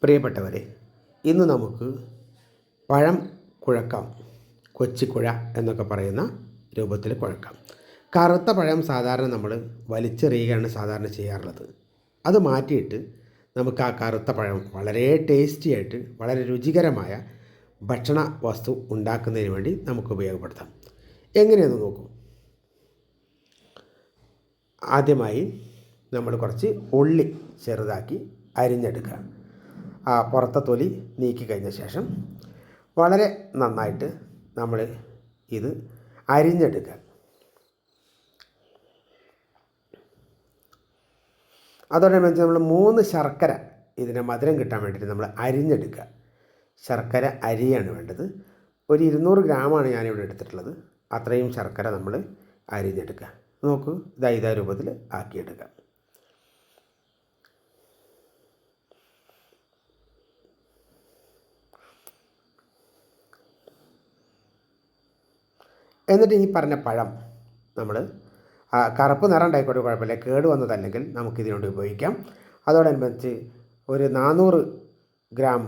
പ്രിയപ്പെട്ടവരെ, ഇന്ന് നമുക്ക് പഴം കുഴക്കാം. കൊച്ചിക്കുഴ എന്നൊക്കെ പറയുന്ന രൂപത്തിൽ കുഴക്കാം. കറുത്ത പഴം സാധാരണ നമ്മൾ വലിച്ചെറിയുകയാണ് സാധാരണ ചെയ്യാറുള്ളത്. അത് മാറ്റിയിട്ട് നമുക്ക് ആ കറുത്ത പഴം വളരെ ടേസ്റ്റി ആയിട്ട് വളരെ രുചികരമായ ഭക്ഷണ വസ്തു ഉണ്ടാക്കുന്നതിന് വേണ്ടി നമുക്ക് ഉപയോഗപ്പെടുത്താം. എങ്ങനെയെന്ന് നോക്കൂ. ആദ്യമായി നമ്മൾ കുറച്ച് ഉള്ളി ചെറുതാക്കി അരിഞ്ഞെടുക്കുക. ആ പുറത്തെ തൊലി നീക്കി കഴിഞ്ഞ ശേഷം വളരെ നന്നായിട്ട് നമ്മൾ ഇത് അരിഞ്ഞെടുക്കുക. അതോടനുബന്ധിച്ച് നമ്മൾ 3 ശർക്കര ഇതിനെ മധുരം കിട്ടാൻ വേണ്ടിയിട്ട് നമ്മൾ അരിഞ്ഞെടുക്കുക. ശർക്കര അരിയാണ് വേണ്ടത്. ഒരു 200 ഗ്രാമാണ് ഞാനിവിടെ എടുത്തിട്ടുള്ളത്. അത്രയും ശർക്കര നമ്മൾ അരിഞ്ഞെടുക്കുക. നോക്കൂ, ഇതാ രൂപത്തിൽ ആക്കിയെടുക്കുക. എന്നിട്ട് ഈ പറഞ്ഞ പഴം നമ്മൾ കറുപ്പ് നിറം ഉണ്ടായിക്കോട്ടെ, കുഴപ്പമില്ല, കേട് വന്നതല്ലെങ്കിൽ നമുക്കിതിനോട് ഉപയോഗിക്കാം. അതോടനുബന്ധിച്ച് ഒരു 400 ഗ്രാം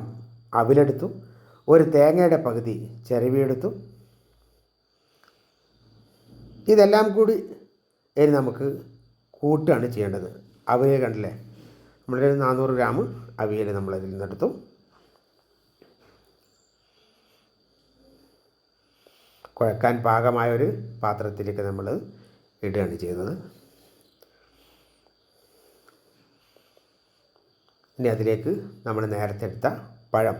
അവിലെടുത്തു, ഒരു തേങ്ങയുടെ പകുതി ചിരവിയെടുത്തു. ഇതെല്ലാം കൂടി ഇനി നമുക്ക് കൂട്ടുകയാണ് ചെയ്യേണ്ടത്. അവിയൽ കണ്ടില്ലേ, നമ്മളൊരു 400 ഗ്രാം അവിയൽ നമ്മളതിൽ നിന്നെടുത്തു. കുഴക്കാൻ പാകമായൊരു പാത്രത്തിലേക്ക് നമ്മൾ ഇടുകയാണ് ചെയ്യുന്നത്. ഇനി അതിലേക്ക് നമ്മൾ നേരത്തെ എടുത്ത പഴം,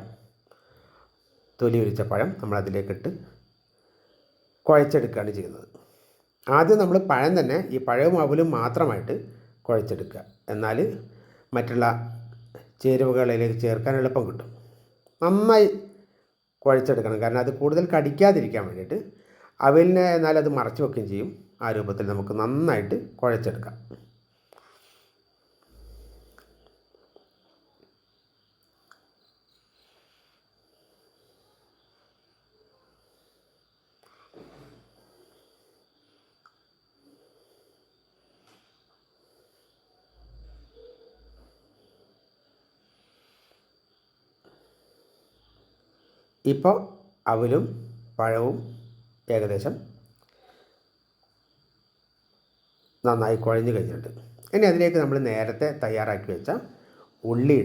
തൊലി ഉരിച്ച പഴം നമ്മളതിലേക്കിട്ട് കുഴച്ചെടുക്കുകയാണ് ചെയ്യുന്നത്. ആദ്യം നമ്മൾ പഴം തന്നെ, ഈ പഴവും അവലും മാത്രമായിട്ട് കുഴച്ചെടുക്കുക. എന്നാൽ മറ്റുള്ള ചേരുവകളിലേക്ക് ചേർക്കാൻ എളുപ്പം കിട്ടും. നന്നായി കുഴച്ചെടുക്കണം, കാരണം അത് കൂടുതൽ കടിക്കാതിരിക്കാൻ വേണ്ടിയിട്ട്. അവലിനെ എന്നാൽ അത് മറച്ചു വെക്കുകയും ചെയ്യും. ആ രൂപത്തിൽ നമുക്ക് നന്നായിട്ട് കുഴച്ചെടുക്കാം. ഇപ്പോൾ അവലും പഴവും ഏകദേശം നന്നായി കുഴഞ്ഞു കഴിഞ്ഞിട്ടുണ്ട്. ഇനി അതിലേക്ക് നമ്മൾ നേരത്തെ തയ്യാറാക്കി വെച്ച ഉള്ളി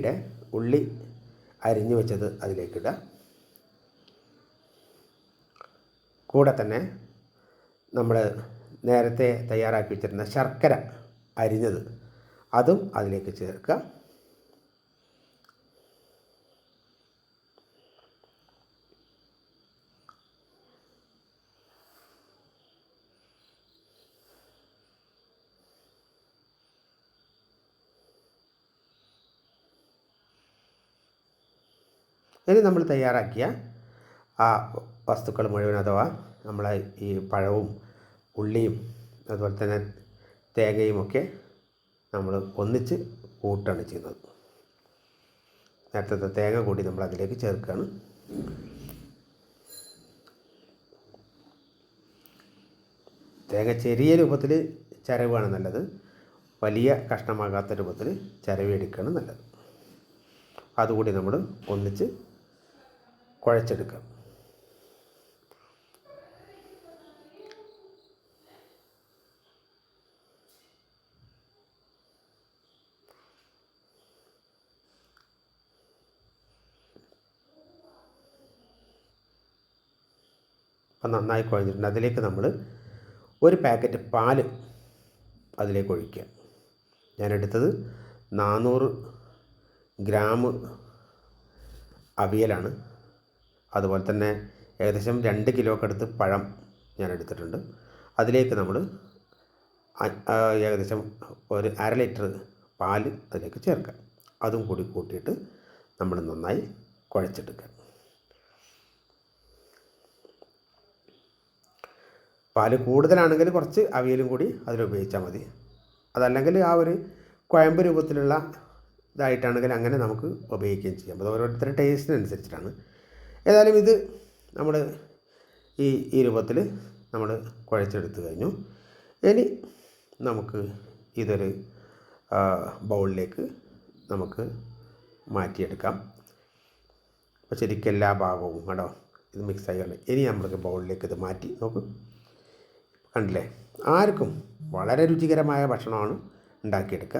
അരിഞ്ഞു വെച്ചത് അതിലേക്കിടുക. കൂടെ തന്നെ നമ്മൾ നേരത്തെ തയ്യാറാക്കി വെച്ചിരുന്ന ശർക്കര അരിഞ്ഞത് അതും അതിലേക്ക് ചേർക്കുക. ഇനി നമ്മൾ തയ്യാറാക്കിയ ആ വസ്തുക്കൾ മുഴുവൻ, അഥവാ നമ്മളെ ഈ പഴവും ഉള്ളിയും അതുപോലെ തന്നെ തേങ്ങയുമൊക്കെ നമ്മൾ ഒന്നിച്ച് കൂട്ടാണ് ചെയ്യുന്നത്. നേരത്തെ തേങ്ങ കൂടി നമ്മൾ അതിലേക്ക് ചേർക്കുകയാണ്. തേങ്ങ ചെറിയ രൂപത്തിൽ ചിരവുകയാണ് നല്ലത്. വലിയ കഷ്ണമാകാത്ത രൂപത്തിൽ ചിരവിയെടുക്കുകയാണ് നല്ലത്. അതുകൂടി നമ്മൾ ഒന്നിച്ച് കുഴച്ചെടുക്കാം. അപ്പം നന്നായി കുഴഞ്ഞിട്ടുണ്ട്. അതിലേക്ക് നമ്മൾ ഒരു പാക്കറ്റ് പാല് അതിലേക്ക് ഒഴിക്കുക. ഞാനെടുത്തത് 400 ഗ്രാം അവിയലാണ്. അതുപോലെ തന്നെ ഏകദേശം 2 കിലോക്ക് അടുത്ത് പഴം ഞാൻ എടുത്തിട്ടുണ്ട്. അതിലേക്ക് നമ്മൾ ഏകദേശം ഒരു 1/2 ലിറ്റർ പാല് അതിലേക്ക് ചേർക്കാം. അതും കൂടി കൂട്ടിയിട്ട് നമ്മൾ നന്നായി കുഴച്ചെടുക്കുക. പാല് കൂടുതലാണെങ്കിൽ കുറച്ച് അവിയലും കൂടി അതിലുപയോഗിച്ചാൽ മതി. അതല്ലെങ്കിൽ ആ ഒരു കുഴമ്പ് രൂപത്തിലുള്ള ഇതായിട്ടാണെങ്കിൽ അങ്ങനെ നമുക്ക് ഉപയോഗിക്കുകയും ചെയ്യാം. അത് ഓരോരുത്തരുടെ ടേസ്റ്റിനനുസരിച്ചിട്ടാണ്. ഏതായാലും ഇത് നമ്മൾ ഈ രൂപത്തിൽ നമ്മൾ കുഴച്ചെടുത്ത് കഴിഞ്ഞു. ഇനി നമുക്ക് ഇതൊരു ബൗളിലേക്ക് നമുക്ക് മാറ്റിയെടുക്കാം. അപ്പോൾ ശരിക്കും എല്ലാ ഭാഗവും കേട്ടോ ഇത് മിക്സായി കണ്ടു. ഇനി നമ്മൾക്ക് ബൗളിലേക്ക് ഇത് മാറ്റി നോക്കും. കണ്ടില്ലേ, ആർക്കും വളരെ രുചികരമായ ഭക്ഷണമാണ് ഉണ്ടാക്കിയെടുക്കുക.